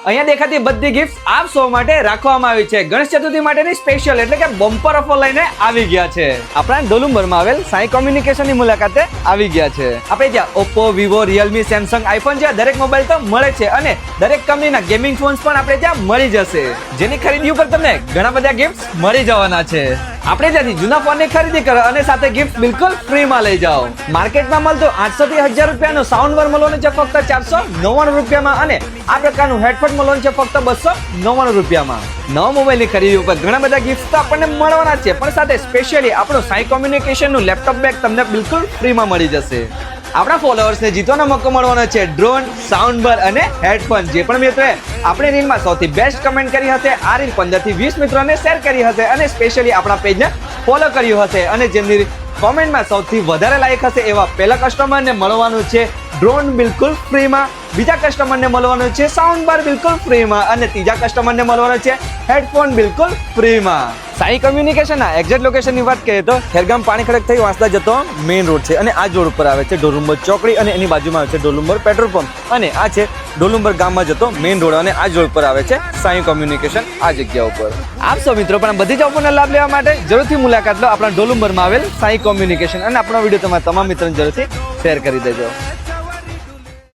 અહીંયા દેખાતી બધી ગિફ્ટ આપ સૌ માટે રાખવામાં આવી છે. ગણેશ ચતુર્થી માટેની સ્પેશિયલ એટલે કે બમ્પર ઓફર લઈને આવી ગયા છે. આપણા ડોલુંબરમાં આવેલ સાઈ કોમ્યુનિકેશનની મુલાકાતે આવી ગયા છે. આપણે ત્યાં Oppo, Vivo, Realme, Samsung, iPhone જેવા દરેક મોબાઈલ તો મળે છે અને દરેક કંપનીના ગેમિંગ ફોન્સ પણ આપણે ત્યાં મળી જશે. જેની ખરીદી ઉપર તમને ઘણા બધા ગિફ્ટ મળી જવાના છે. આપણે ત્યાંથી જૂના ફોનની ખરીદી કરો અને સાથે ગિફ્ટ બિલકુલ ફ્રીમાં લઈ જાઓ. માર્કેટમાં મળતો 800 થી 1000 રૂપિયાનો સાઉન્ડ બાર મળવાનો છે ફક્ત 499 રૂપિયામાં અને આ પ્રકારનું હેડફોન મળવાનું છે ફક્ત 299 રૂપિયામાં. નવા મોબાઈલની ખરીદી ઉપર ઘણા બધા ગિફ્ટ આપણને મળવાના છે, પણ સાથે સ્પેશિયલી આપણું સાઈ કોમ્યુનિકેશનનું લેપટોપ બેગ તમને બિલકુલ ફ્રીમાં મળી જશે. આપણા ફોલોઅર્સને જીતવાનો મોકો મળવાનો છે ડ્રોન, સાઉન્ડ બાર અને હેડફોન. જે પણ મિત્રોએ આપણી રીલમાં સૌથી બેસ્ટ કમેન્ટ કરી હશે આ રીલ 15 થી 20 મિત્રોને શેર કરી હશે અને સ્પેશિયલી આપણા પેજને ફોલો કર્યું હશે અને જેમની કોમેન્ટમાં સૌથી વધારે લાઈક હશે એવા પહેલા કસ્ટમરને મળવાનું છે ડ્રોન બિલકુલ ફ્રીમાં, બીજા કસ્ટમરને મળવાનું છે સાઉન્ડ બાર બિલકુલ ફ્રીમાં અને ત્રીજા કસ્ટમરને મળવાનું છે હેડફોન બિલકુલ ફ્રીમાં. સાઈ કોમ્યુનિકેશનના એક્ઝેક્ટ લોકેશનની વાત કરીએ તો ખેરગામ પાણીખડક થઈ વાંસદા જતો મેઇન રોડ છે અને આ જોડ ઉપર આવે છે ડોલુંબર ચોકડી અને એની બાજુમાં આવે છે ડોલુંબર પેટ્રોલ પંપ અને આ છે ડોલુંબર ગામમાં જતો મેઇન રોડ અને આ જોડ ઉપર આવે છે સાઈ કોમ્યુનિકેશન આ જગ્યા ઉપર. આપ સૌ મિત્રો પણ બધી જ ઓફરનો લાભ લેવા માટે જરૂરથી મુલાકાત લો આપણા ડોલુંબરમાં આવેલ સાઈ કોમ્યુનિકેશન અને આપણો વિડીયો તમારા તમામ મિત્રોને જરૂરથી શેર કરી દેજો.